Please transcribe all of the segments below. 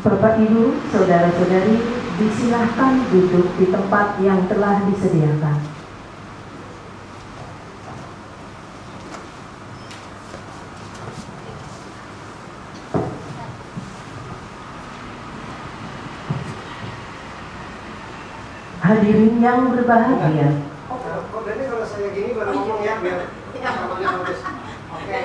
Bapak Ibu, saudara-saudari, disilahkan duduk di tempat yang telah disediakan. Hadirin yang berbahagia. Kok Dani kalau saya gini baru ngomong ya biar samanya nulis. Oke.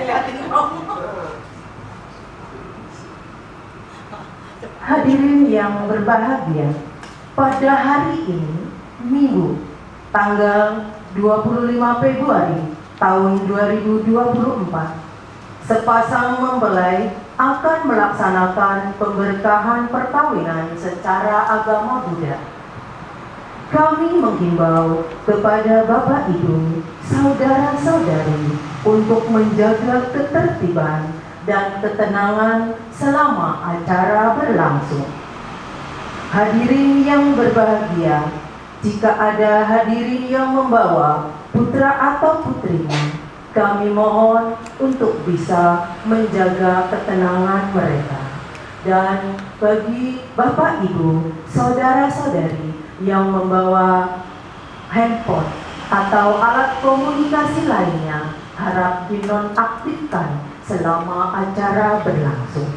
Hadirin yang berbahagia, pada hari ini, Minggu, tanggal 25 Februari tahun 2024, sepasang mempelai akan melaksanakan pemberkahan perkawinan secara agama Buddha. Kami menghimbau kepada Bapak Ibu, saudara-saudari untuk menjaga ketertiban dan ketenangan selama acara berlangsung. Hadirin yang berbahagia, jika ada hadirin yang membawa putra atau putrinya, kami mohon untuk bisa menjaga ketenangan mereka. Dan bagi Bapak Ibu, saudara-saudari yang membawa handphone atau alat komunikasi lainnya, harap dinonaktifkan selama acara berlangsung.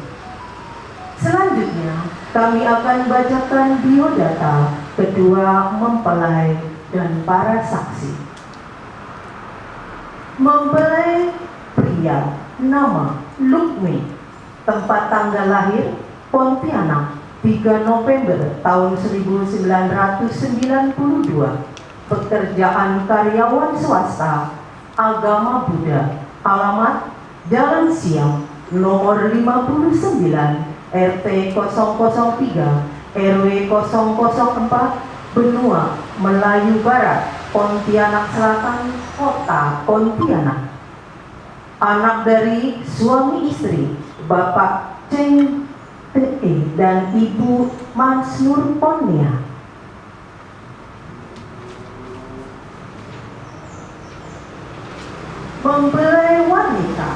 Selanjutnya, kami akan bacakan biodata kedua mempelai dan para saksi. Mempelai pria, nama Lukmi, tempat tanggal lahir Pontianak 3 November tahun 1992, pekerjaan karyawan swasta, agama Buddha, alamat Jalan Siam, nomor 59, RT 003, RW 004, Benua, Melayu Barat, Pontianak Selatan, Kota Pontianak. Anak dari suami istri, Bapak Cheng Te dan Ibu Mansur Ponia. Mempelai wanita,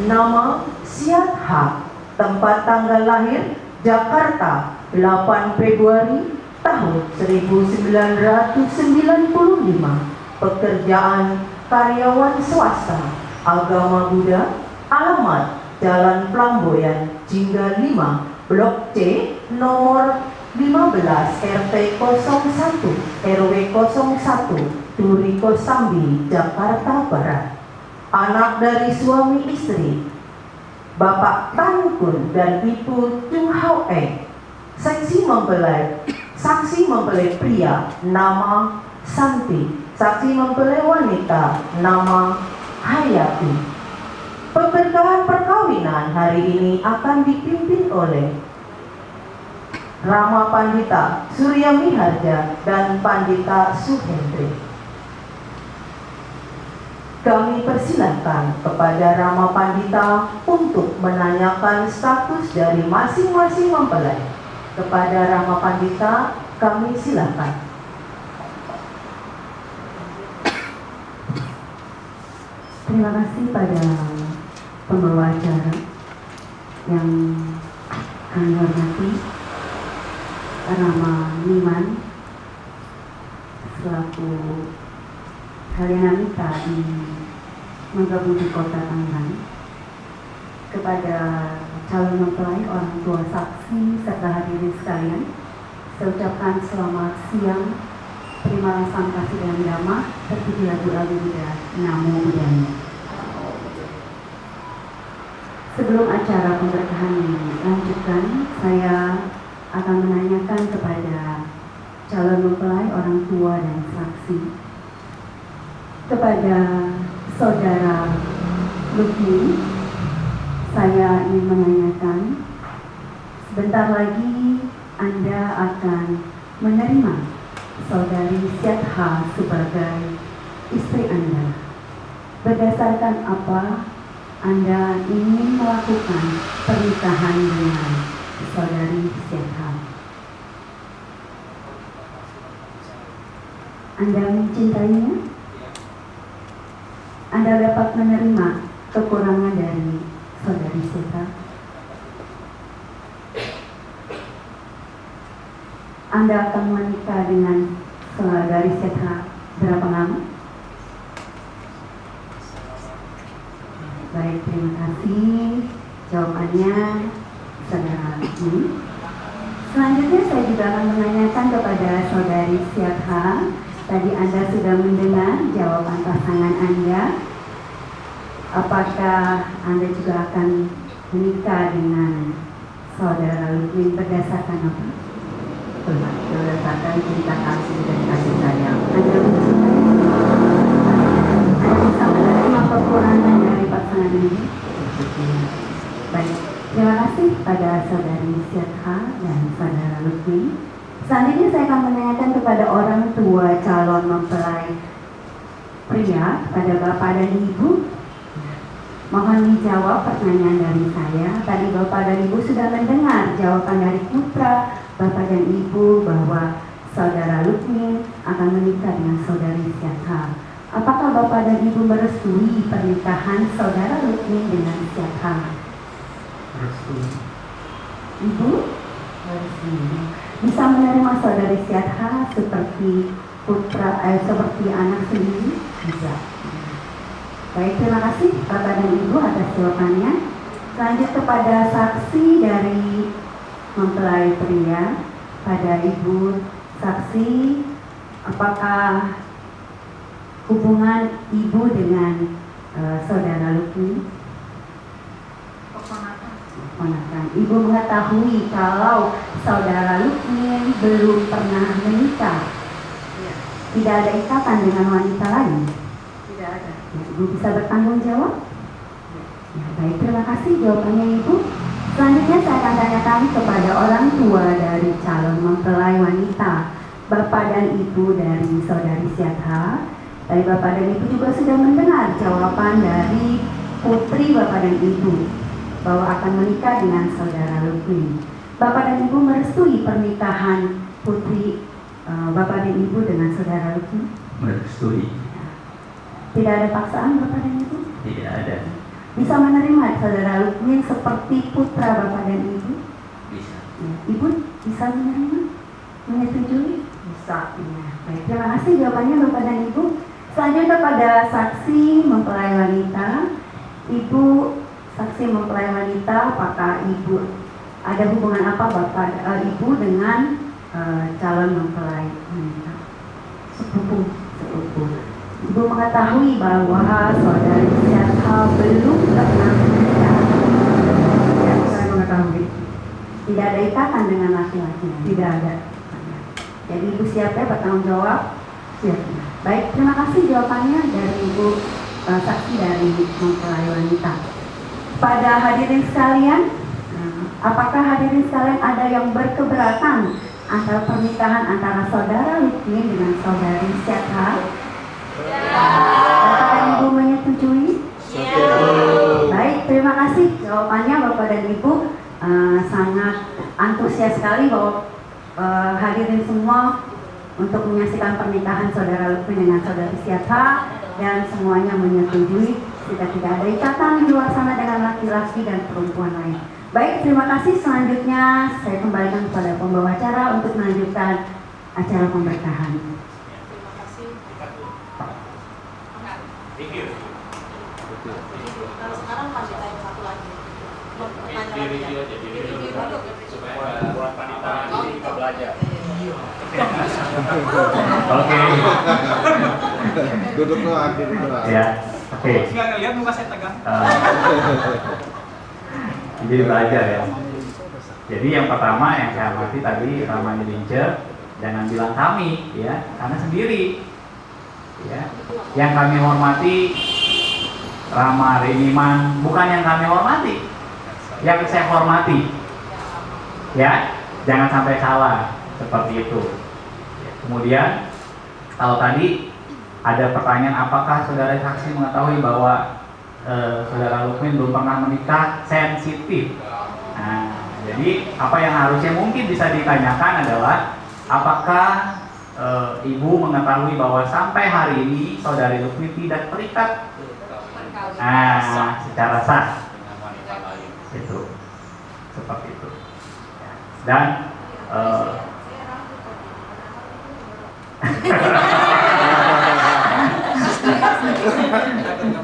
nama Siat Ha, tempat tanggal lahir Jakarta 8 Februari tahun 1995, pekerjaan karyawan swasta, agama Buddha, alamat Jalan Flamboyan, Jingga 5, Blok C, nomor 15, RT 01, RW 01, Duri Kosambi, Jakarta Barat. Anak dari suami istri, Bapak Tan Kun dan Ibu Chung Hao Eng. Saksi mempelai pria, nama Santi. Saksi mempelai wanita, nama Hayati. Pemberkahan perkawinan hari ini akan dipimpin oleh Rama Pandita Surya Miharja dan Pandita Suhendri. Kami persilahkan kepada Rama Pandita untuk menanyakan status dari masing-masing mempelai. Kepada Rama Pandita, kami silakan. Terima kasih pada pembawa acara yang kami hormati, Rama Niman selaku Kalianamita di Manggabudi Kota Tangerang, kepada calon mempelai, orang tua saksi serta hadirin sekalian, saya ucapkan selamat siang. Terimalah salam kasih dan damai, terpuji lagu Al-Buddha, Namo Buddhaya. Sebelum acara pemberkahan dilanjutkan, saya akan menanyakan kepada calon mempelai, orang tua dan saksi, kepada saudara Lutfi, saya ingin menanyakan, sebentar lagi Anda akan menerima saudari Syedha sebagai istri Anda. Berdasarkan apa Anda ingin melakukan pernikahan dengan saudari Syedha? Anda mencintainya? Anda dapat menerima kekurangan dari saudari Syedha? Anda akan menikah dengan saudari Syedha berapa lama? Baik, terima kasih jawabannya, saudara ini. Selanjutnya saya juga akan menanyakan kepada saudari Syedha. Tadi Anda sudah mendengar jawaban pasangan Anda. Apakah Anda juga akan menikah dengan saudara Lutfi berdasarkan apa? Berdasarkan cinta kasih dan kasih sayang. Anda mencintai? Anda bisa menerima kekurangan dari pasangan ini? Baik, terima kasih pada saudari Syedha dan saudara Lutfi. Selanjutnya saya akan menanyakan kepada orang tua calon mempelai pria, pada bapak dan ibu. Mohon dijawab pertanyaan dari saya. Tadi bapak dan ibu sudah mendengar jawaban dari putra bapak dan ibu bahwa saudara Lutfi akan menikah dengan saudari Syedha. Apakah bapak dan ibu merestui pernikahan saudara Lutfi dengan Syedha? Merestui. Ibu merestui. Bisa menerima saudari Syedha seperti seperti anak sendiri? Bisa. Baik, terima kasih bapak dan ibu atas jawabannya. Lanjut kepada saksi dari mempelai pria. Pada ibu saksi, apakah hubungan ibu dengan saudara Lutfi? Keponakan. Ibu mengetahui kalau saudara Lutfi belum pernah menikah. Tidak ada ikatan dengan wanita lain. Tidak ada. Ya, ibu bisa bertanggung jawab? Ya, baik, terima kasih jawabannya ibu. Selanjutnya saya akan tanyakan kepada orang tua dari calon mempelai wanita, bapak dan ibu dari saudari Syedha. Tadi bapak dan ibu juga sudah mendengar jawaban dari putri bapak dan ibu bahwa akan menikah dengan saudara Lutfi. Bapak dan ibu merestui pernikahan putri bapak dan ibu dengan saudara Lutfi? Merestui. Tidak ada paksaan bapak dan ibu? Tidak ada. Bisa menerima saudara Lutfi seperti putra bapak dan ibu? Bisa. Ya, ibu bisa menerima? Menyetujui? Bisa. Ya, baik, terima kasih jawabannya bapak dan ibu. Selanjutnya pada saksi mempelai wanita. Ibu saksi mempelai wanita, apakah ibu ada hubungan apa bapak ibu dengan calon mempelai wanita? Sepupu. Ibu mengetahui bahwa saudari Syedha belum pernah menikah. Ya, saya mengetahui. Tidak ada ikatan dengan laki-laki. Tidak ada. Jadi ibu siap ya bertanggung jawab? Siap. Baik, terima kasih jawabannya dari ibu saksi dari mempelai wanita. Pada hadirin sekalian, apakah hadirin sekalian ada yang berkeberatan antara pernikahan antara saudara Lutfi dengan saudari Syedha? Bapak dan Ibu menyetujui? Baik, terima kasih jawabannya Bapak dan Ibu. Sangat antusias sekali bahwa hadirin semua untuk menyaksikan pernikahan Saudara Lukmin dengan Saudari Siatha, dan semuanya menyetujui tidak ada ikatan di luar sana dengan laki-laki dan perempuan lain. Baik, terima kasih. Selanjutnya saya kembalikan kepada pembawa acara untuk melanjutkan acara pemberkahan. Sekarang masih tanya satu lagi. Buat wanita ini kita belajar. Oke. Duduk doang, duduk doang. Ya. Oke. Nggak ngeliat muka saya tegang. Jadi belajar ya. Jadi yang pertama yang saya amati tadi Ramani Lince, jangan bilang kami ya, karena sendiri. Ya. Yang kami hormati Rama Reniman, bukan yang kami hormati. Yang saya hormati. Ya, jangan sampai salah seperti itu. Kemudian kalau tadi ada pertanyaan apakah saudara saksi mengetahui bahwa saudara Lukmin belum pernah menikah, sensitif. Nah, jadi apa yang harusnya mungkin bisa ditanyakan adalah apakah ibu mengetahui bahwa sampai hari ini saudari Lukmin tidak terikat secara sah. Itu seperti itu. Dan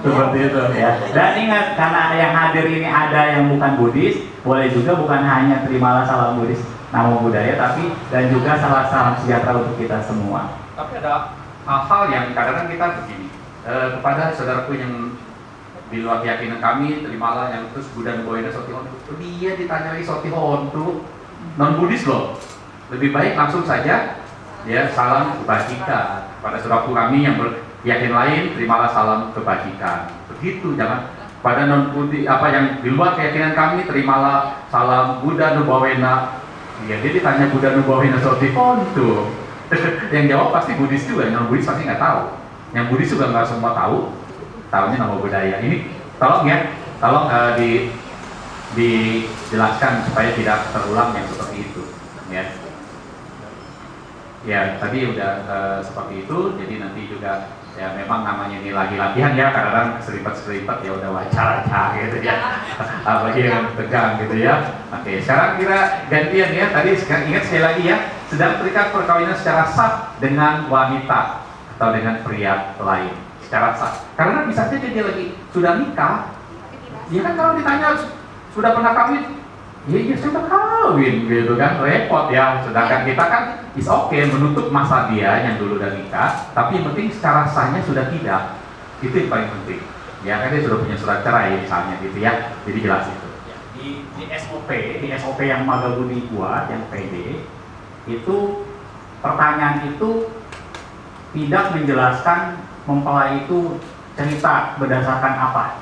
seperti itu ya. Dan ingat, karena yang hadir ini ada yang bukan Buddhis, boleh juga bukan hanya terimalah salam Buddhis Namo Buddhaya, tapi dan juga salam sejahtera untuk kita semua. Tapi ada hal-hal yang kadang-kadang kita begini, kepada saudaraku yang di luar keyakinan kami, terimalah yang terus Buddha Nuboina Sotihon, dia ditanyai Sotihon tuh non Buddhis loh. Lebih baik langsung saja ya salam kebajikan pada saudaraku kami yang berkeyakinan lain, terimalah salam kebajikan. Begitu, jangan pada non Buddhis apa yang di luar keyakinan kami, terimalah salam Buddha Nuboina. Ya, dia ditanya Buddha Nuboina Sotihon tuh. Yang jawab pasti Buddhis juga, non Buddhis pasti nggak tahu. Yang Buddhis juga nggak semua tahu. Tahunya Namo Buddhaya. Ini tolong ya, tolong dijelaskan supaya tidak terulang yang seperti itu. Ya, ya tadi udah seperti itu. Jadi nanti juga ya memang namanya ini lagi latihan ya, kadang-kadang seripet ya udah wajar aja gitu ya. Apalagi yang tegang gitu ya. Oke, sekarang kira gantian ya. Tadi ingat sekali lagi ya, sedang terikat perkawinan secara sah dengan wanita atau dengan pria lain. Secara sah, karena bisa saja dia lagi sudah nikah, dia kan kalau ditanya sudah pernah kawin, ya sudah kawin gitu kan, repot ya. Sedangkan kita kan is okay menutup masa dia yang dulu udah nikah, tapi yang penting secara sahnya sudah tidak, itu yang paling penting. Ya kan dia sudah punya surat cerai misalnya gitu ya, jadi jelas itu. Di SOP yang Magabudi buat, yang PD itu pertanyaan itu tidak menjelaskan mempelai itu cerita berdasarkan apa.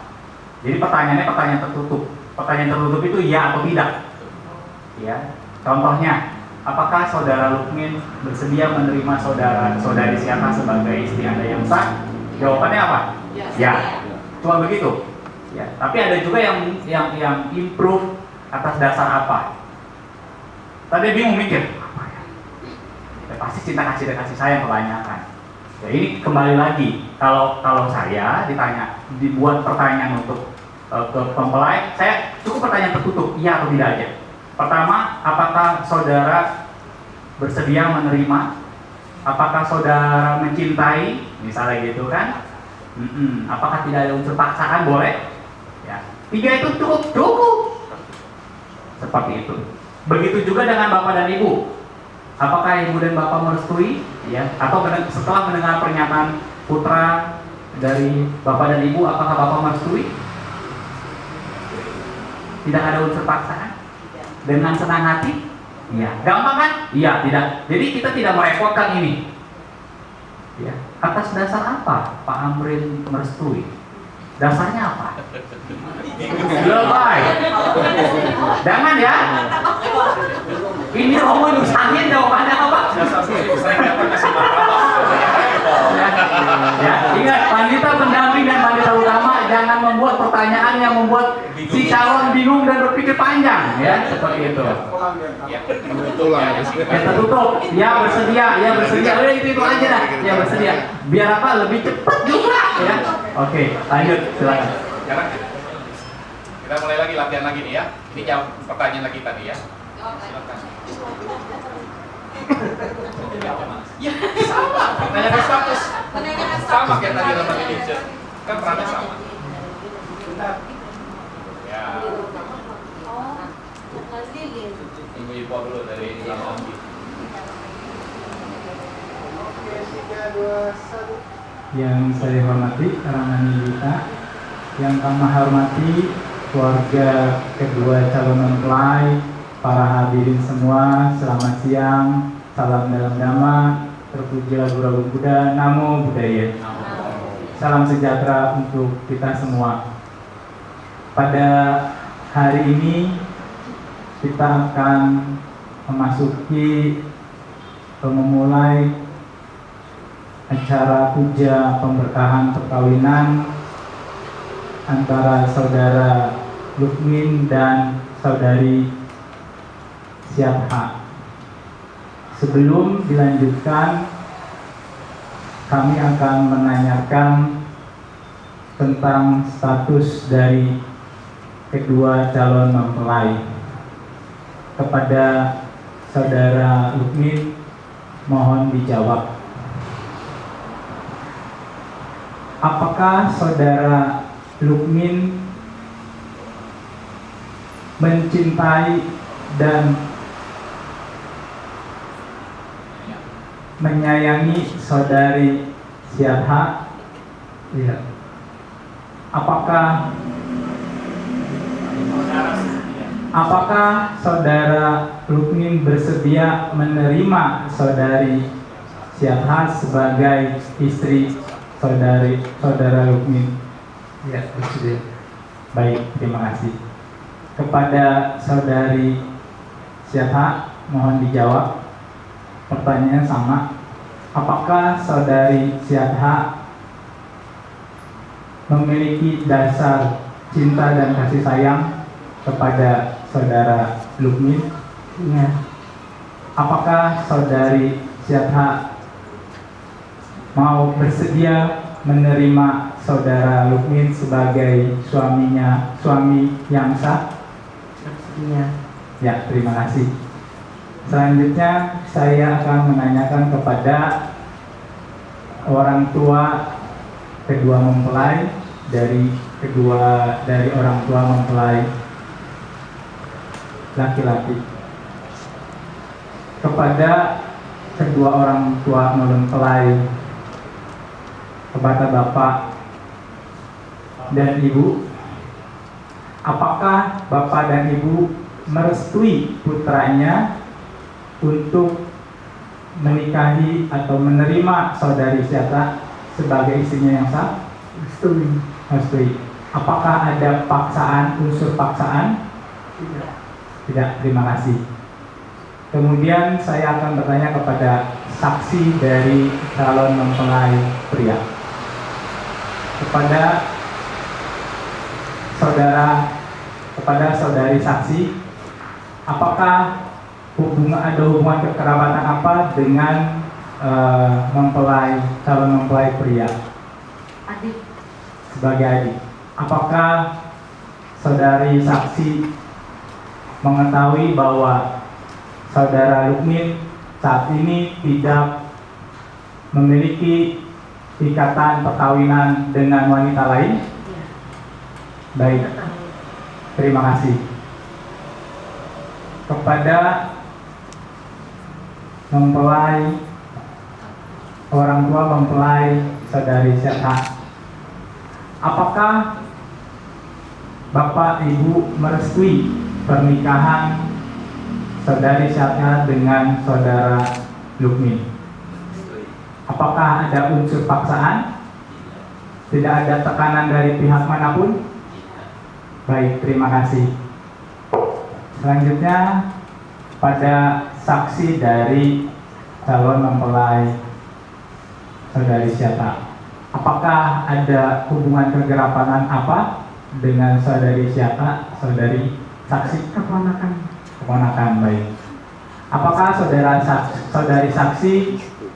Jadi pertanyaannya pertanyaan tertutup. Pertanyaan tertutup itu ya atau tidak. Ya. Contohnya, apakah saudara Lukmin bersedia menerima saudari Siatha sebagai istri Anda yang sah? Jawabannya apa? Ya. Cuma begitu. Ya. Tapi ada juga yang improve atas dasar apa? Tadi bingung mikir, apa ya? Ya pasti cinta kasih dan kasih sayang kebanyakan. Ya, ini kembali lagi, kalau saya ditanya, dibuat pertanyaan untuk ke mempelai, saya cukup pertanyaan tertutup, iya atau tidak aja. Pertama, apakah saudara bersedia menerima? Apakah saudara mencintai? Misalnya gitu kan? Apakah tidak ada unsur paksaan? Boleh? Ya. 3 itu cukup. Seperti itu. Begitu juga dengan Bapak dan Ibu. Apakah ibu dan bapak merestui? Ya, atau setelah mendengar pernyataan putra dari bapak dan ibu, apakah bapak merestui? Tidak ada unsur paksaan? Dengan senang hati? Iya. Gampang kan? Iya, tidak. Jadi kita tidak merepotkan ini. Ya. Atas dasar apa Pak Amrin merestui? Dasarnya apa? Lebay. Jangan ya. Ini ngomong usahanya jawabannya apa? Ya, ingat wanita pendamping dan membuat si calon bingung dan berpikir panjang, ya, seperti itu. Ya, Ya tertutup, ya bersedia, udah itu aja dah, ya bersedia. Biar apa? Lebih cepat juga, ya. Oke, lanjut, silakan. Sekarang kita mulai lagi latihan lagi nih ya. Ini jawab pertanyaan lagi tadi ya. Silakan. Ya, sama. Menanyakan status. Menanyakan Sama kayak tadi sama di Ninja. Kan perannya sama. Ya, Oh, lilin. Ibu Ipo dulu dari Lamonti. Oke, 3, 2, 1. Yang saya hormati Ramani Yita, yang kami hormati keluarga kedua calon mempelai, para hadirin semua, selamat siang, salam dalam dhamma, terpujilah Guru Buddha, Namo Buddhaya. Salam sejahtera untuk kita semua. Pada hari ini kita akan memasuki atau memulai acara puja pemberkahan perkawinan antara saudara Lukmin dan saudari Siatha. Sebelum dilanjutkan, kami akan menanyakan tentang status dari kedua calon mempelai. Kepada saudara Lukmin, mohon dijawab. Apakah saudara Lukmin mencintai dan menyayangi saudari Siatha? Iya. Apakah saudara Lukmin bersedia menerima saudari Siatha sebagai istri saudara Lukmin? Ya, bersedia. Baik, terima kasih. Kepada saudari Siatha, mohon dijawab. Pertanyaannya sama. Apakah saudari Siatha memiliki dasar cinta dan kasih sayang kepada saudara Lukmin? Iya. Apakah saudari Siatha mau bersedia menerima saudara Lukmin sebagai suami yang sah? Iya. Ya, terima kasih. Selanjutnya saya akan menanyakan kepada orang tua kedua mempelai dari orang tua mempelai laki-laki. Kepada kedua orang tua mempelai, kepada bapak dan ibu, apakah bapak dan ibu merestui putranya untuk menikahi atau menerima saudari Siatha sebagai istrinya yang sah? Merestui. Apakah ada unsur paksaan? Tidak, terima kasih. Kemudian saya akan bertanya kepada saksi dari calon mempelai pria. Kepada saudari saksi, apakah ada hubungan kekerabatan apa dengan calon mempelai pria? Adik. Sebagai adik. Apakah saudari saksi mengetahui bahwa saudara Lukmin saat ini tidak memiliki ikatan perkawinan dengan wanita lain? Baik, terima kasih. Kepada orang tua mempelai saudari Siatha, apakah bapak ibu merestui pernikahan saudari Siatha dengan saudara Lukmin? Apakah ada unsur paksaan? Tidak ada tekanan dari pihak manapun? Baik, terima kasih. Selanjutnya pada saksi dari calon mempelai saudari Siatha, apakah ada hubungan kegerakanan apa dengan saudari siapa? Saudari saksi keponakan, baik. Apakah saudari saksi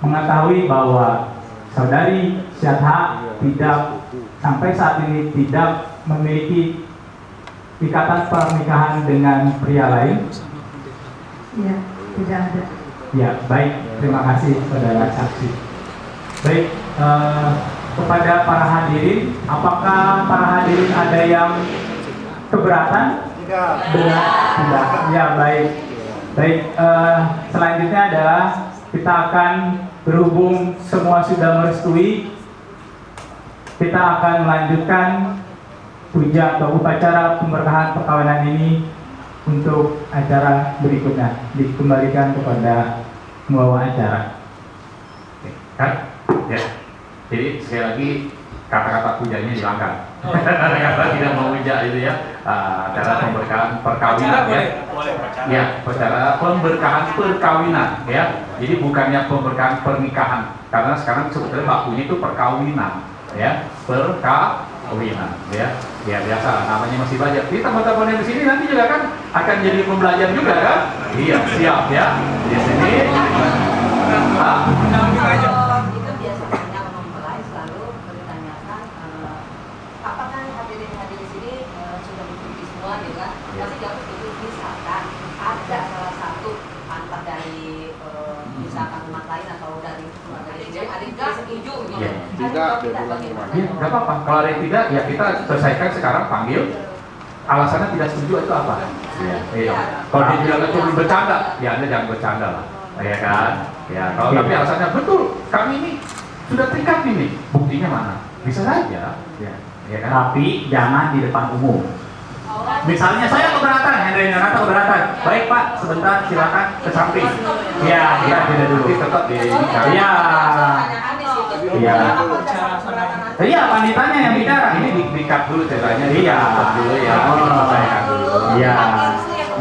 mengetahui bahwa saudari Syadha tidak sampai saat ini tidak memiliki ikatan pernikahan dengan pria lain? Iya, tidak ada. Ya, baik. Terima kasih saudara saksi. Baik, kepada para hadirin, apakah para hadirin ada yang keberatan? Tidak. Ya, baik. Baik, selanjutnya adalah kita akan berhubung semua sudah merestui, kita akan melanjutkan puja atau upacara pemberkahan perkawinan ini untuk acara berikutnya. Dikembalikan kepada pembawa acara. Oke, kan? Ya. Jadi sekali lagi kata-kata pujanya hilangkan. Kata-kata tidak memuja itu ya. Acara pemberkahan perkawinan ya. Ya, acara pemberkahan perkawinan ya. Jadi bukannya pemberkahan pernikahan, karena sekarang sebetulnya bakunya itu perkawinan ya, perkawinan ya. Ya biasa, namanya masih belajar. Di teman-teman yang di sini nanti juga kan akan jadi pembelajar juga kan? Iya, siap ya. Di sini. Itu biasanya mempelai selalu bertanyakan apakah hadirin di sini sudah berkumpul semua gitu kan? Pasti jawab itu misalkan ada salah satu antar dari misalkan umat lain atau dari keluarga sendiri ada yang tidak setuju gitu. Iya. Tidak bagaimana? Ya, nggak apa-apa. Kalau ada yang tidak, ya kita selesaikan sekarang, panggil. Alasannya tidak setuju itu apa? Iya. Kalau dia bilang itu bercanda, ya Anda jangan bercanda lah, ya kan? Ya. Kalau tapi alasannya betul, kami ini sudah terikat ini, buktinya mana? Bisa saja, ya kan? Tapi jangan di depan umum. Misalnya saya keberatan, Hendra Nata keberatan. Baik Pak, sebentar silakan ke samping. Iya, kita tidak dulu. Tetap di Iya. Iya. Iya, panitanya yang bicara. Ini di-cut dulu ceritanya. Iya. Di-cut dulu ya. Diselesaikan dulu. Iya.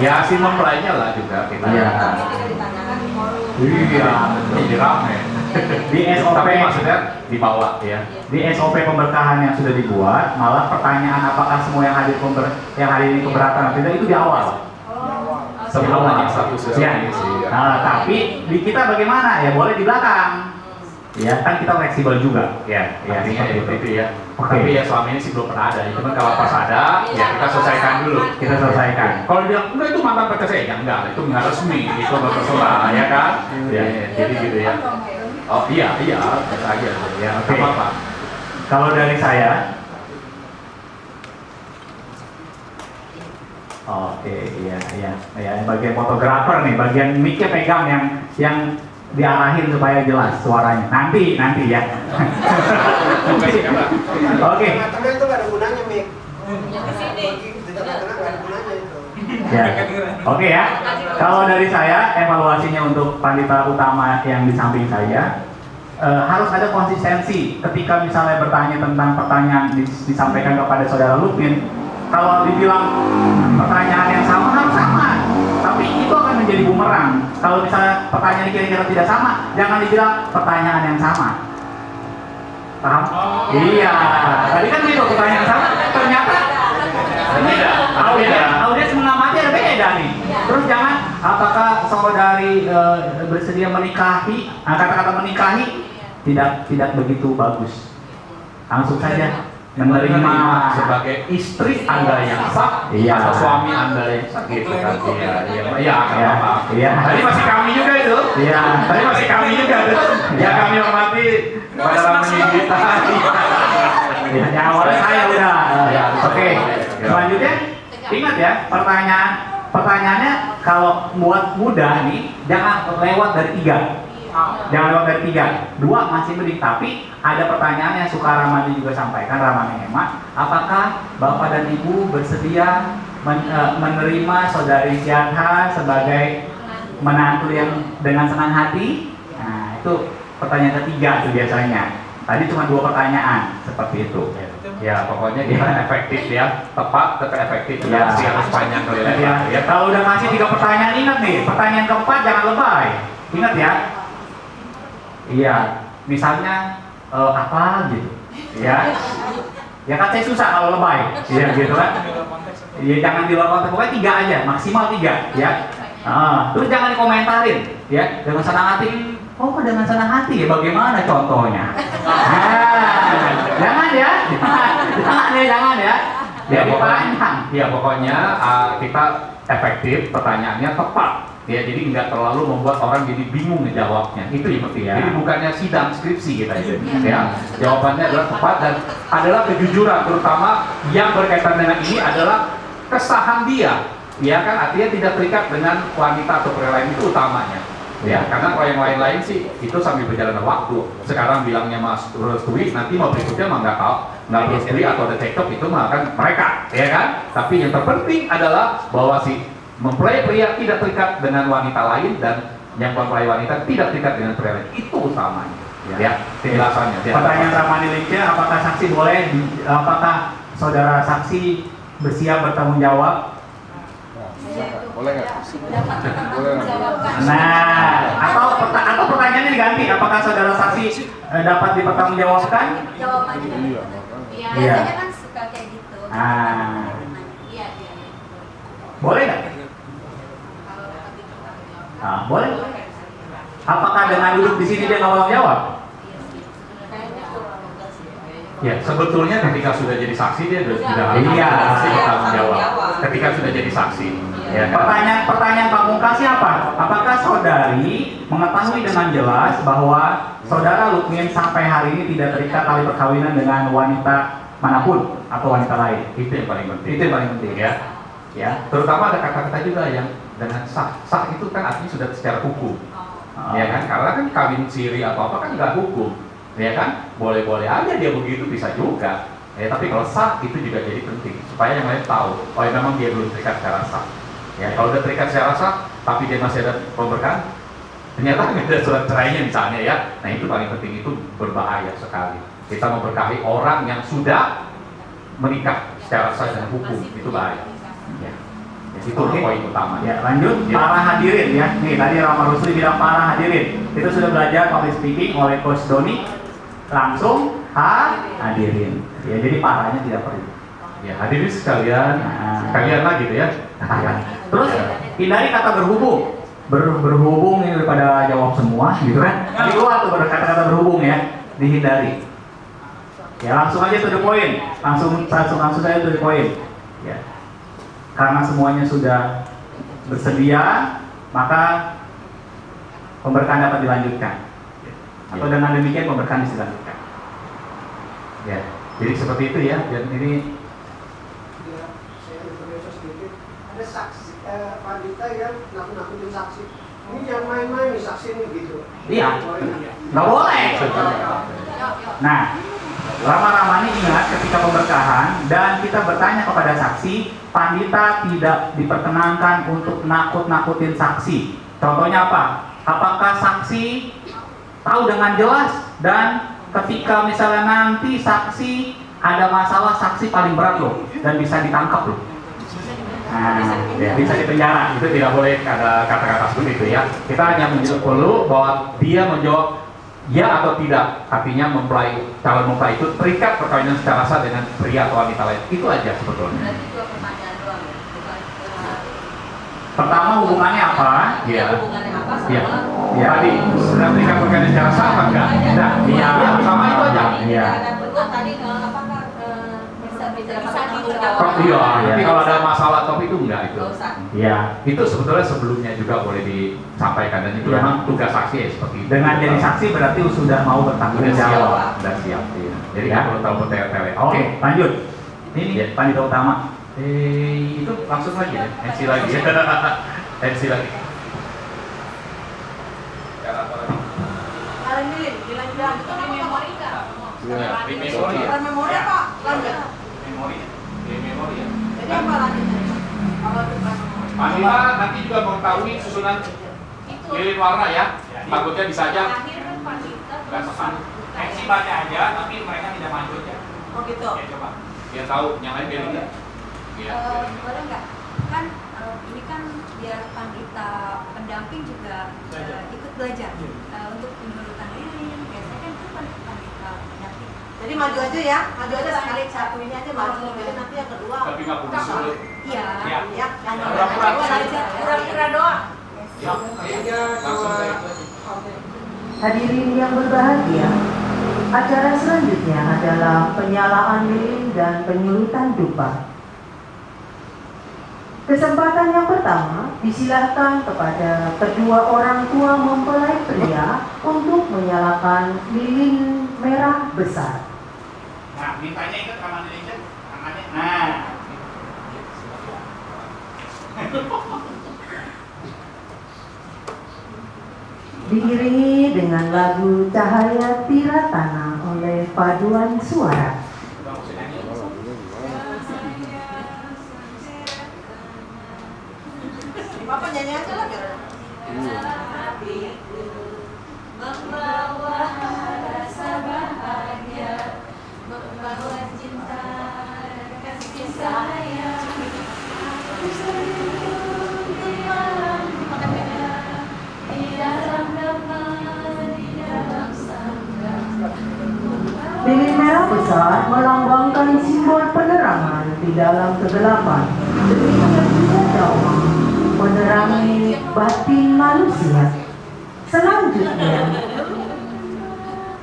Ya si mempelainya lah juga kita. Iya. Iya. Jadi rame. Di SOP, Tapi maksudnya dibawa ya. di SOP pemberkahan yang sudah dibuat, malah pertanyaan apakah semua yang hadir ini keberatan atau tidak itu di awal. Sebelum lanjut status Ya. resmi sih. Nah, tapi di kita bagaimana? Ya boleh di belakang. Ya, kan kita fleksibel juga. Ya, seperti artinya ya itu ya. Oke. Tapi ya selama ini sih belum pernah ada. Cuman kalau pas ada, ya kita selesaikan dulu. Kita selesaikan. Kalau dia bilang, enggak itu mantan pacar saya, ya enggak, itu nggak resmi, itu nggak terserah, ya kan? Ya, jadi gitu ya. Oh iya, biasa aja. Ya, Oke. apa-apa. Kalau dari saya, oke, iya, bagian fotografer nih, bagian mic-nya pegang yang diarahin supaya jelas suaranya. Nanti ya. Oke. Tengah-tengah itu nggak ada gunanya, Mik. Yang di sini. Di tengah-tengah nggak ada gunanya itu. Ya. Oke ya. Kalau dari saya evaluasinya untuk panitia utama yang di samping saya harus ada konsistensi ketika misalnya bertanya tentang pertanyaan disampaikan kepada saudara Lupin. Kalau dibilang pertanyaan yang sama harus sama, tapi itu akan menjadi bumerang. Kalau misalnya pertanyaan kira-kira tidak sama, jangan dibilang pertanyaan yang sama. Paham? Iya. Tadi kan gitu pertanyaan yang sama, ternyata audiens mengamati ada beda nih. Terus jangan apakah saudari bersedia menikahi? Nah, kata-kata menikahi tidak begitu bagus. Langsung saja menerima sebagai istri Anda yang sah, Iya. atau suami Anda yang sah gitu kan. Iya, apa-apa. Iya. Tadi masih kami juga itu. Iya. Tadi masih kami juga tuh. Ya kami hormati pada ramenya kita. Ya, awalnya saya udah. Ya, Oke. Selanjutnya ingat ya, pertanyaannya kalau buat mudah nih jangan lewat dari 3. Jangan lewat dari 3. 2 masih mending, tapi ada pertanyaan yang suka Ramadi juga sampaikan, Ramadi Hemat. Apakah Bapak dan Ibu bersedia menerima saudari Syadha sebagai menantu yang dengan senang hati? Nah, itu pertanyaan ketiga tuh biasanya. Tadi cuma 2 pertanyaan seperti itu. Ya pokoknya kita efektif ya, tepat tapi efektif. Ya. Ya, harus panjang kali lebar. Ya, kalau udah kasih 3 pertanyaan, ingat nih, pertanyaan keempat jangan lebay. Ingat ya. Iya, misalnya apa gitu. Ya. Ya kan saya susah kalau lebay, ya gitu kan. Ya jangan di luar konteks, pokoknya 3 aja, maksimal 3 ya. Terus jangan dikomentarin ya dengan senang hati. Oh, dengan senang hati ya, bagaimana contohnya? Jangan ya, jangan ya. Ya, Jadi panjang. Ya pokoknya kita efektif, pertanyaannya tepat. Ya, jadi nggak terlalu membuat orang jadi bingung ngejawabnya. Itu yang penting. Ya. Jadi bukannya sidang skripsi kita itu. Ya, jawabannya adalah tepat dan adalah kejujuran, terutama yang berkaitan dengan ini adalah kesahan dia. Ya kan, artinya tidak terikat dengan wanita atau pria lain, itu utamanya. Ya, karena kalau yang lain-lain sih itu sambil berjalannya waktu. Sekarang bilangnya Mas restui, nanti mau berikutnya mah nggak restui atau ada cekcok, itu mah kan mereka, ya kan? Tapi yang terpenting adalah bahwa si mempelai pria tidak terikat dengan wanita lain dan yang mempelai wanita tidak terikat dengan pria lain, itu utamanya. Ya, penjelasannya. Pertanyaan Ramani Lince, apakah saksi boleh, apakah saudara saksi bersiap bertanggung jawab? Boleh nggak? Boleh nggak? Nah, atau pertanyaannya diganti, apakah saudara saksi dapat dipertanggungjawabkan? Jawabannya Iya. iya, Iya. biasanya kan suka kayak gitu. Iya. Boleh nggak? Boleh. Apakah dengan duduk di sini dia nggak mau jawab? Ya, sebetulnya ketika sudah jadi saksi dia sudah Iya. pasti bertanggung jawab. Ketika sudah jadi saksi, ya kan? Pertanyaan pamungkas siapa? Apakah saudari mengetahui dengan jelas bahwa saudara Lukmin sampai hari ini tidak terikat tali perkawinan dengan wanita manapun atau wanita lain? Itu yang paling penting. Itu yang paling penting ya. Ya, terutama ada kata-kata juga yang dengan sah. Sah itu kan artinya sudah secara hukum. Ya kan? Karena kan kawin siri atau apa kan nggak hukum. Ya kan? Boleh-boleh aja dia begitu, bisa juga. Ya, tapi kalau sah itu juga jadi penting supaya yang lain tahu, oh ya memang dia belum terikat secara sah. Ya, kalau udah terikat secara sah, tapi dia masih ada pemberkahan, ternyata nggak ada surat cerainya misalnya ya. Nah itu paling penting, itu berbahaya sekali. Kita memberkahi orang yang sudah menikah secara sah dan hukum, itu bahaya. Ya. Itu poin utama. Ya, lanjut. Ya. Para hadirin ya. Nih tadi Rama Rusli bilang para hadirin. Itu sudah belajar public speaking oleh Coach Doni. Langsung hadirin. Ya, jadi parahnya tidak perlu. Ya, hadirin sekalian, sekalian lagi gitu ya. Terus hindari kata berhubung. Berhubung ini daripada jawab semua gitu kan. Di luar tuh kata-kata berhubung ya, dihindari. Ya, langsung aja to the point. Langsung saja to the point. Ya. Karena semuanya sudah bersedia, maka pemberkahan dapat dilanjutkan. Atau dengan demikian pemberkahan dilanjutkan. Ya, jadi seperti itu ya. Dan ini Saya informasi sedikit. Ada saksi wanita yang nakut-nakutin saksi. Ini jangan main-main nih saksi ini gitu. Iya. Nggak boleh. Nah, Rama-Ramani ingat ketika pemberkahan dan kita bertanya kepada saksi, pandita tidak diperkenankan untuk nakut-nakutin saksi. Contohnya apa? Apakah saksi tahu dengan jelas dan ketika misalnya nanti saksi ada masalah, saksi paling berat loh dan bisa ditangkap loh. Nah, ya, bisa dipenjara. itu tidak boleh ada kata-kata seperti itu ya. Kita hanya perlu bahwa dia menjawab ya atau tidak. Artinya calon mempelai itu terikat perkawinan secara sah dengan pria atau wanita lain. Itu aja sebetulnya. Berarti dua pertanyaan doang ya, bukan Pertama hubungannya apa? Iya. hubungannya apa sama Iya. Ya, tadi sudah terikat perkawinan secara sah apa enggak? Nah, Iya. ya, sama itu aja. Iya. Dan kedua tadi apakah bisa Oh, iya, tapi kalau ada masalah topik itu enggak itu. Nggak usah. Iya. Itu sebetulnya sebelumnya juga boleh disampaikan dan itu Iya. memang tugas saksi ya seperti itu. Dengan jadi saksi berarti sudah mau bertanggung Udah siap, jawab. udah siap. Iya. Jadi Ya. nggak perlu terlalu bertele-tele. Oke, lanjut. Ini Iya. panitia utama. Itu langsung lagi ya, MC lagi. MC lagi. Dilanjutkan memori nggak? Memori ya? Memori apa? Lanjut. Memori. Memori ya. Jadi apa lanjutnya? Kalau itu memori. Panita nanti juga mengetahui susunan lilin warna ya. Takutnya bisa aja Terakhir kan Panita nggak tepat. MC baca aja, tapi mereka tidak lanjut ya. Oh gitu. Ya coba. Dia tahu, yang lain biar enggak. Iya. Boleh nggak? Kan ini kan biar Pandita pendamping juga ikut belajar untuk penyulutan lilin. Biasanya kan itu Pandita pendamping. Jadi maju aja ya, maju aja sekali satu ini aja maju, jadi nanti yang kedua. Tapi nggak perlu sulit. Iya. Ya. Ya, yang Pura-pura. pura-pura doang. Ya, Kayaknya langsung cuma kayak itu. Hadirin yang berbahagia, acara selanjutnya adalah penyalaan lilin dan penyulutan dupa. Kesempatan yang pertama disilahkan kepada kedua orang tua mempelai pria untuk menyalakan lilin merah besar. Nah, mintanya ingat kanan Indonesia, tangannya. Nah. Diiringi dengan lagu Cahaya Tiratana oleh paduan suara. Bapak nyanyi aja lah biar. Membawa rasa bahagia, membawa cinta dan kasih sayang. Aku senyum di malam raya, di dalam damai, di dalam sangga. Lilin merah besar melambangkan simbol penerangan di dalam kegelapan. Demikian juga dakwah menerangi batin manusia. Selanjutnya,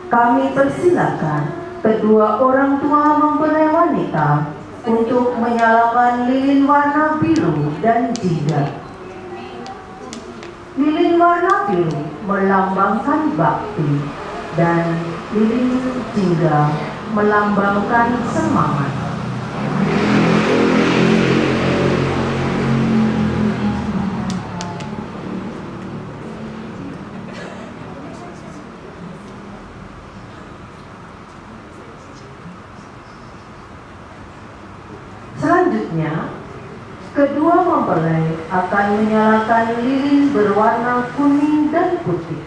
kami persilakan kedua orang tua mempelai wanita untuk menyalakan lilin warna biru dan jingga. Lilin warna biru melambangkan bakti dan lilin jingga melambangkan semangat. Selanjutnya, kedua mempelai akan menyalakan lilin berwarna kuning dan putih.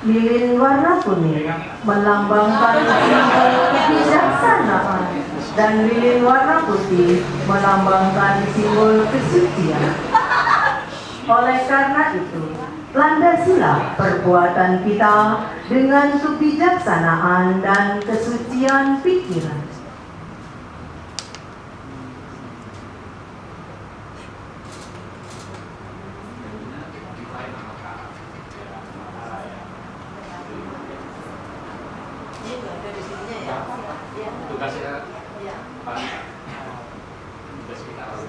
Lilin warna kuning melambangkan simbol kebijaksanaan dan lilin warna putih melambangkan simbol kesucian. Oleh karena itu, landasilah perbuatan kita dengan kebijaksanaan dan kesucian pikiran. Ini juga ada di sininya ya. Iya. Tugasnya Iya. Pak. Tugas kita harus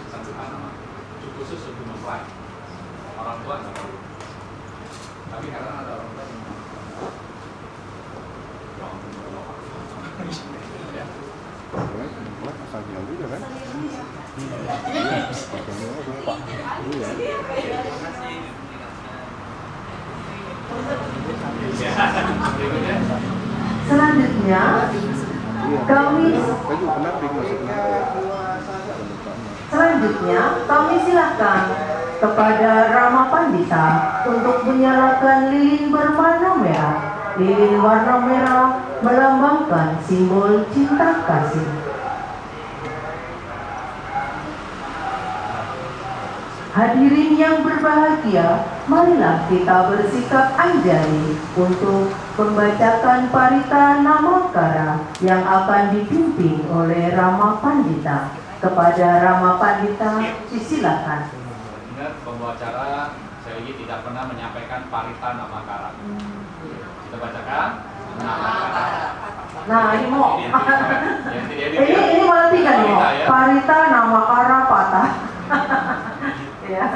satukan nama khusus untuk mempelai. Orang tua nggak perlu. Tapi kadang ada orang tua yang ya. Asal jauh juga kan? Iya, Pak. Iya. Selanjutnya, kami silakan kepada Rama Pandita untuk menyalakan lilin berwarna merah. Lilin warna merah melambangkan simbol cinta kasih. Hadirin yang berbahagia, marilah kita bersikap anjali untuk membacakan parita Namakara yang akan dipimpin oleh Rama Pandita. Kepada Rama Pandita, disilakan. Ingat, pembawa acara saya lagi tidak pernah menyampaikan parita Namakara. Kita bacakan Namakara. Nah, ini mau. Yang tidak Ini malah tiga nih, mau. ya. Parita Namakara patah. Ya,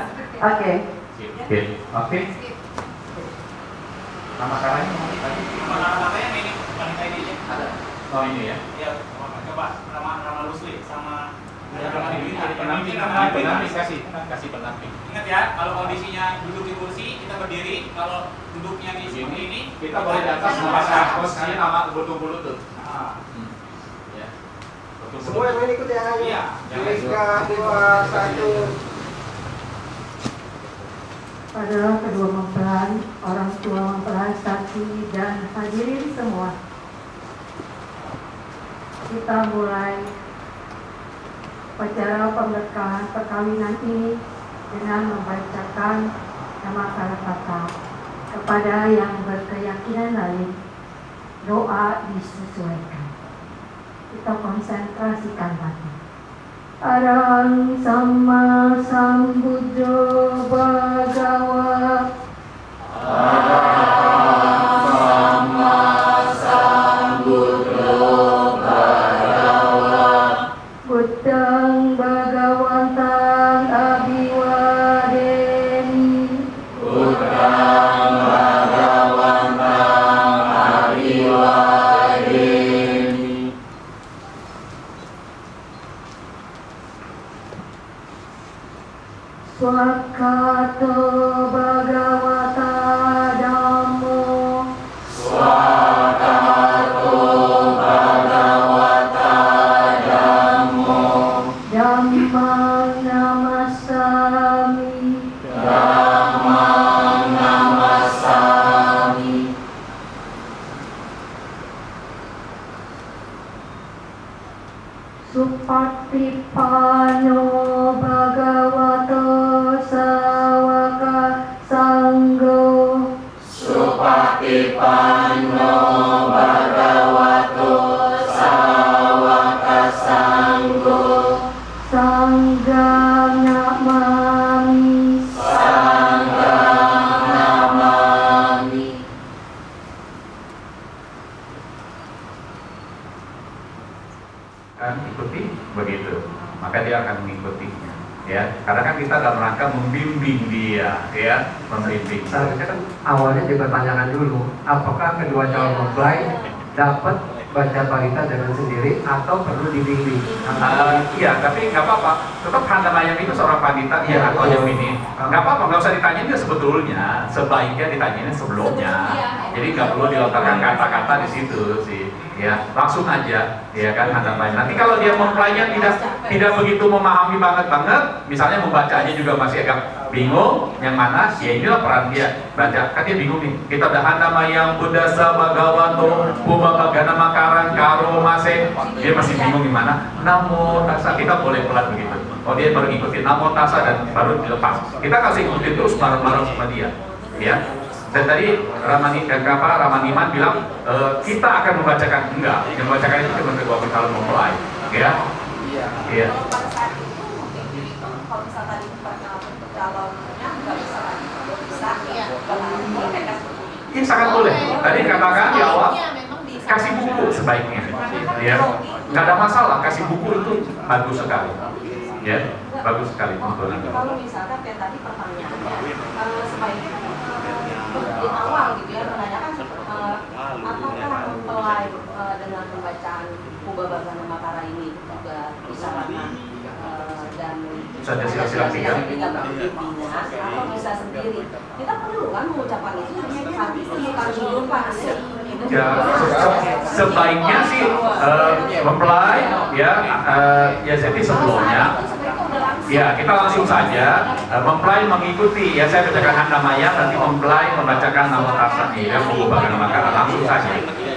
oke. Oke. Namakaranya tadi. Nama-namanya ini wanita ini ada. Oh ini ya. Iya, coba nama Lusli sama Pendamping kasih pendamping. Ingat ya, kalau kondisinya duduk di kursi, kita berdiri. Kalau duduknya di seperti ini, Kita boleh di atas memasang posisinya nama bertumpul-lutut. Ah, Ya. semua yang main ikut ya. Iya. 3, 2, 1. Adalah kedua mempelai, orang tua mempelai, saksi dan hadirin semua. Kita mulai upacara pemberkahan perkawinan ini dengan membacakan nama kata Kepada yang berkeyakinan lain, doa disesuaikan. Kita konsentrasikan hati. Arang sama sambuddho bhagawa. Arang sama sambuddho bhagawa. Buddhang bhagawantang abiwadeni. Buddhang bhagawantang abiwadeni. Swakato bhagavata dhammo. Swakato bhagavata dhammo. Dhammang namasami. Dhammang namasami. Supatipano bhagavato sawaka sanggo. Supatipanno bhagavato sawaka sanggo. Sangham namami. Sangham namami. Kan ikuti begitu, maka dia akan mengikutinya, ya. Karena kan kita dalam rangka membimbing dia, ya, membimbing. Seharusnya kan awalnya juga tanyakan dulu, apakah kedua calon mempelai dapat baca parita dengan sendiri atau perlu dibimbing? Iya, tapi nggak apa-apa. Tetap Handamayam itu seorang pandita, ya, atau yang ini. Nggak apa-apa, nggak usah ditanyain dia sebetulnya. Sebaiknya ditanyain sebelumnya. Jadi nggak perlu dilontarkan kata-kata di situ sih. Ya, langsung aja, ya kan Handamayam. Nanti kalau dia mempelainya tidak begitu memahami banget, misalnya membacanya juga masih agak bingung, yang mana? Ya inilah peran dia baca. Kan dia bingung nih. Kita udah Handamayam Buddhasa Bhagavato Pubabagana Makarang Karo Mase. Dia masih bingung gimana? Namo Tassa. Kita boleh pelan begitu. Oh dia baru ngikutin Namo Tassa dan baru dilepas. Kita kasih ikutin terus bareng-bareng sama dia, ya. Dan tadi Ramaniman bilang kita akan membacakan, enggak, yang membacakan itu cuma kedua calon mempelai, ya. Iya. Pada saat itu mungkin kalau misalnya tadi calonnya nggak bisa lagi, bisa, boleh mereka Ini sangat boleh. Tadi katakan di awal kasih buku sebaiknya, ya. Nggak ada masalah, kasih buku itu bagus sekali, ya, bagus sekali. Kalau misalkan kayak tadi pertanyaannya, sebaiknya di awal gitu ya menanyakan apakah mempelai dengan pembacaan Pubabagana Makara ini juga bisa karena dan saja sila-sila tiga atau bisa sendiri. Kita perlu kan mengucapkan itu tapi bukan dulu Pak. Ya, sebaiknya sih mempelai, ya, ya jadi sebelumnya. Ya, kita langsung saja mempelai mengikuti, ya saya bacakan Handamaya, nanti mempelai membacakan Namo Tassa, ya, Pubabagana Makara, langsung saja,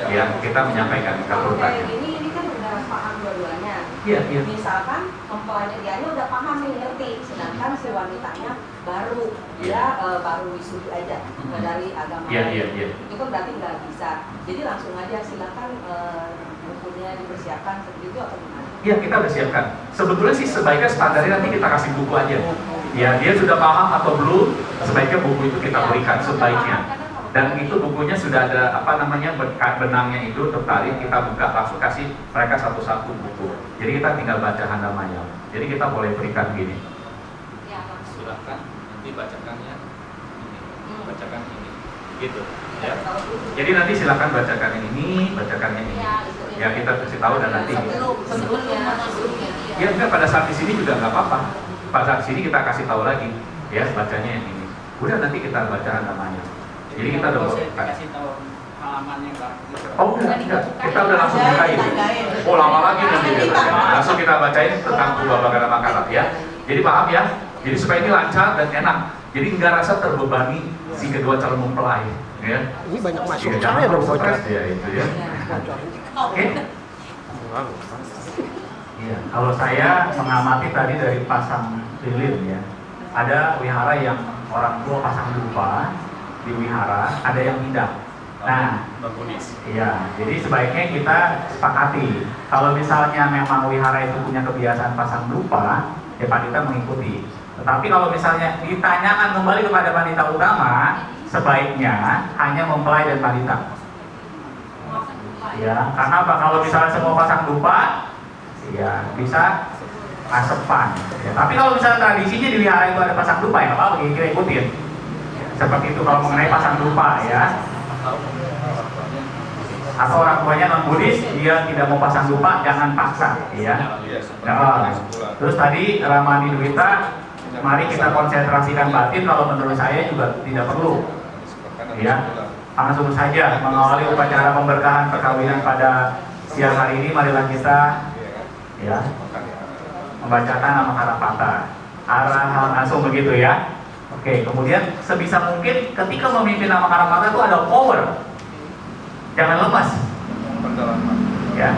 ya, kita menyampaikan kebutuhannya. Ini kan udah paham dua-duanya. Iya, iya. Misalkan mempelainya dia udah paham nih, ngerti, sedangkan si wanitanya baru, dia baru wisuda aja dari agama lain. Itu kan berarti nggak bisa. Jadi langsung aja silakan bukunya dipersiapkan seperti itu atau gimana? Iya, kita udah siapkan. Sebetulnya sih sebaiknya standarnya nanti kita kasih buku aja. Ya, dia sudah paham atau belum, sebaiknya buku itu kita berikan sebaiknya. Dan itu bukunya sudah ada benangnya itu tertarik, kita buka langsung kasih mereka satu-satu buku. Jadi kita tinggal baca Handamaya. Jadi kita boleh berikan gini. Ya, Silahkan nanti bacakannya ini, bacakan ini, gitu. Ya. Jadi nanti silakan bacakan yang ini, bacakan yang ini. Ya kita kasih tahu dan nanti. sebelumnya. Ya enggak, pada saat di sini juga nggak apa-apa. Pada saat sini kita kasih tahu lagi, ya bacanya yang ini. Udah nanti kita baca namanya. Jadi kita udah kasih tahu halamannya Kak. Oh enggak, kita udah langsung bukain. Oh lama lagi nanti langsung kita bacain tentang Pubabagana Makara, ya. Jadi paham ya. Jadi supaya ini lancar dan enak. Jadi nggak rasa terbebani si kedua calon mempelai, ya. Ini banyak masuk Ya, saya dong bocor. Ya itu ya. Oke. Iya, kalau saya mengamati tadi dari pasang lilin ya, ada wihara yang orang tua pasang dupa, di wihara, ada yang tidak. Nah, non-Buddhis. iya, jadi sebaiknya kita sepakati. Kalau misalnya memang wihara itu punya kebiasaan pasang dupa, ya pandita mengikuti. Tetapi kalau misalnya ditanyakan kembali kepada pandita utama, sebaiknya hanya mempelai dan pandita. Ya, karena apa? Kalau misalnya semua pasang dupa, ya bisa asepan. Ya, tapi kalau misalnya tradisinya di wihara itu ada pasang dupa, ya nggak apa-apa, kita ikutin. Seperti itu kalau mengenai pasang dupa, ya. Atau orang tuanya non Buddhis, dia tidak mau pasang dupa, jangan paksa, ya. Nah, terus tadi Ramani Dwita, mari kita konsentrasikan batin. Kalau menurut saya juga tidak perlu, ya. Langsung saja mengawali upacara pemberkahan perkawinan pada siang hari ini. Marilah kita, ya, membacakan nama Karapata. Arahan langsung begitu, ya. Oke, kemudian sebisa mungkin ketika memimpin nama Karapata itu ada power. Jangan lemas. Ya.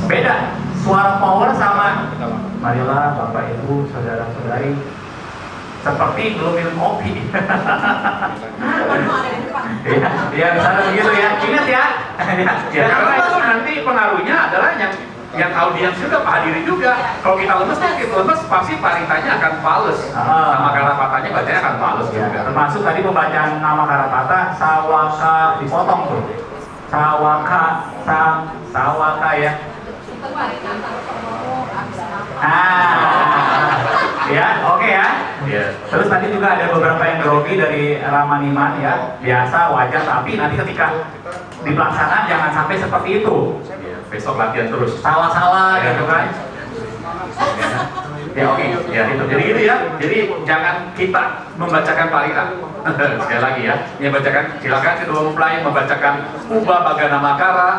Beda suara power sama marilah Bapak Ibu, saudara-saudari seperti belum minum kopi. Ya, misalnya begitu ya. Ingat ya. Ya, karena itu nanti pengaruhnya adalah yang audiens juga, Pak hadiri juga. Kalau kita lemes pasti paritanya akan fales. Nama Karapatanya bacanya akan fales Ya, juga. termasuk tadi pembacaan nama Karapata, sawaka dipotong tuh. Sawaka ya. Ya, oke ya. Terus tadi juga ada beberapa yang grogi dari Ramaniman ya. Biasa, wajar, tapi nanti ketika di pelaksanaan jangan sampai seperti itu. Besok latihan terus. Salah-salah gitu kan. Ya oke, ya itu. Jadi gitu ya. Jadi jangan kita membacakan parita. Sekali lagi ya. Yang bacakan, silakan kedua mempelai membacakan Ubah Bagana Makara,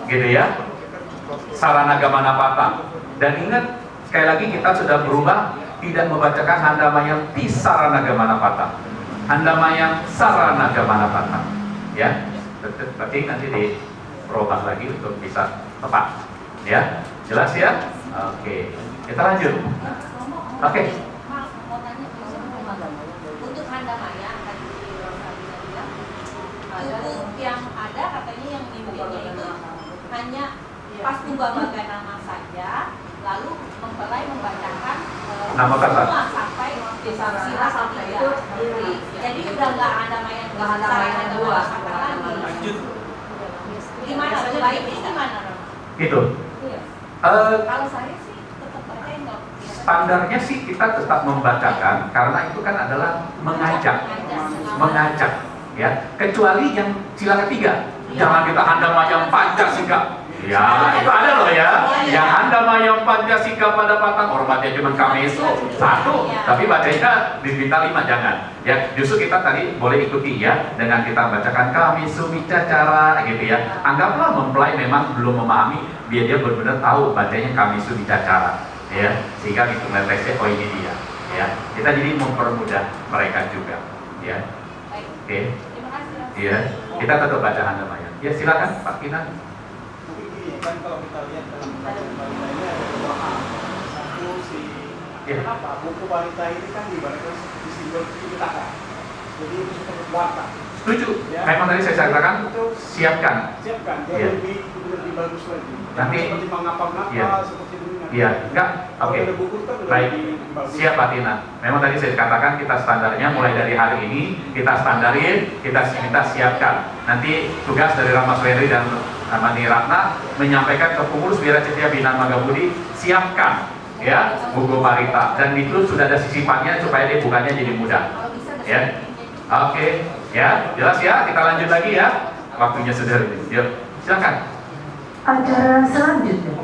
gitu ya. Sarana Gamana Pata. Dan ingat, sekali lagi kita sudah berubah, tidak membacakan Handamayang Tisarana Gamana Pata. Handamayang Sarana Gamana Pata. Ya. Tapi nanti diperubah lagi untuk bisa tepat. Ya. Jelas ya? Oke. Kita lanjut. Oke. Untuk Handamaya buku yang ada katanya yang mimpinnya itu hanya pas tunggal bagai nama saja, lalu mempelai membacakan Nama kata. semua sampai sila sampai itu. Jadi udah nggak Handamaya dua lagi. Lanjut. Gimana? Baiknya gimana? Gitu. Iya. Kalau saya sih tetap baca enggak. Standarnya sih kita tetap membacakan karena itu kan adalah mengajak ya, kecuali yang sila ketiga jangan kita Handamayang Pancasika ya, itu ada loh ya yang Handamayang Pancasika pada patang hormatnya cuma Kameso satu tapi bacanya diminta 5 jangan ya, justru kita tadi boleh ikuti ya dengan kita bacakan Kameso Wicacara gitu ya, anggaplah mempelai memang belum memahami biar dia benar-benar tahu bacanya Kameso Wicacara ya, sehingga gitu refleksi oh ini dia ya, kita jadi mempermudah mereka juga ya. Oke. Terima kasih. Iya, kita tetap baca Handamaya. Ya silakan Pak Kinan. Mungkin gini, kan kalau kita lihat dalam bacaan balita ini ada dua hal. Satu kenapa buku balita ini kan diibaratkan seperti simbol Pitaka. Jadi itu seperti warta. Setuju. Ya. Memang tadi saya katakan siapkan. Siapkan, dia Iya. lebih bagus lagi. Nanti seperti mengapa-ngapa, iya. seperti ini. Iya, enggak. Oke. Kalau ada buku kan udah Baik. lebih bagus. Siap Pak Tina. Memang tadi saya katakan kita standarnya mulai dari hari ini kita standarin, kita siapkan. Nanti tugas dari Rama Swendri dan Ramani Ratna menyampaikan ke pengurus Wira Cetya Bina Magabudi, siapkan ya buku parita dan itu sudah ada sisipannya supaya dia bukannya jadi mudah. Ya. Oke. Ya, jelas ya. Kita lanjut lagi ya. Waktunya sudah habis. Yuk, silakan. Acara selanjutnya.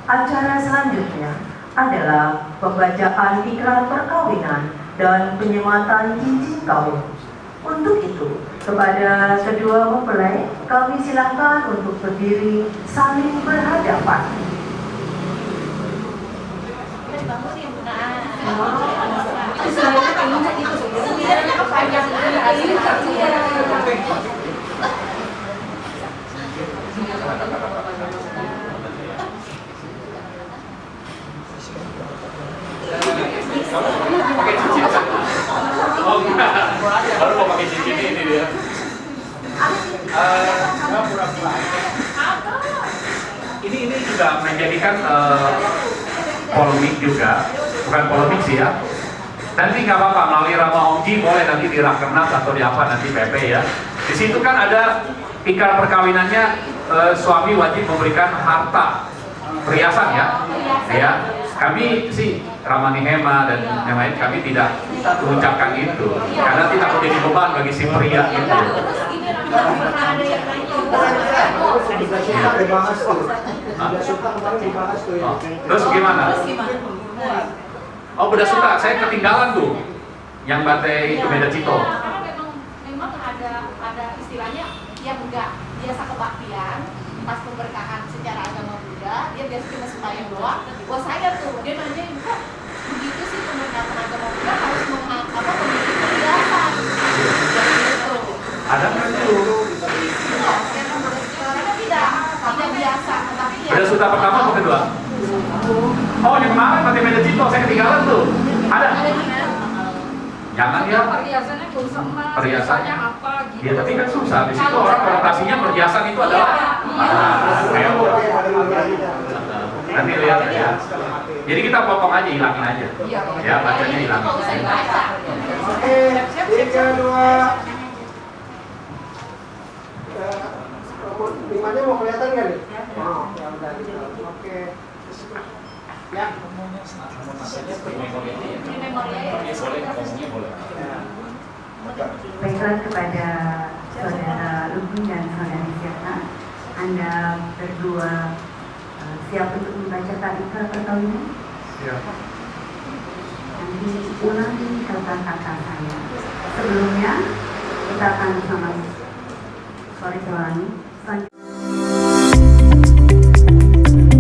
Acara selanjutnya adalah pembacaan ikrar perkawinan dan penyematan cincin kawin. Untuk itu, kepada kedua mempelai, kami silakan untuk berdiri saling berhadapan. Itu sebenarnya pengen itu sebenarnya kepanjang Nggak pura-pura. Ini juga menjadikan polemik juga, bukan polemik sih ya. Nanti nggak apa-apa melalui Rama Ongji boleh nanti di Rakernas atau di apa nanti PP ya. Di situ kan ada ikrar perkawinannya, suami wajib memberikan harta perhiasan ya. Ya, kami sih Ramani Hema dan yang lain kami tidak mengucapkan itu karena tidak menjadi beban bagi si pria itu. Dibahas tuh. Suka kemarin dibahas tuh ya. Terus gimana? Oh, Beda Suta, saya ketinggalan tuh yang batai itu Beda Cito. Karena memang ada istilahnya yang enggak biasa kebaktian pas pemberkahan secara agama Buddha, dia biasa cuma sembahyang doang. Wah saya tuh dia nanya kok begitu sih pemberkahan agama Buddha harus memiliki perhiasan. Gitu. Ada nggak tuh? Karena tidak biasa, tapi ya. Beda Suta pertama atau kedua? Oh, yang kemarin batai Beda Cito, saya ketinggalan tuh. Ada? Jangan ya. Perhiasannya gosok emas, Perhiasannya apa gitu. Ya tapi kan susah. Di situ orang konotasinya perhiasan itu adalah nanti lihat ya. Jadi kita potong aja, hilangin aja. Ya, bacanya hilangin. Nggak usah dibaca. Oke, 3, 2. Limanya mau kelihatan nggak nih? Oh, ya udah. Oke. Ya. Baiklah kepada saudara Luhung dan saudari Siata, Anda berdua siap untuk membacakan ikrar perkawinan? Siap. Nanti ulangi kata-kata saya. Sebelumnya kita akan sama suara ulangi.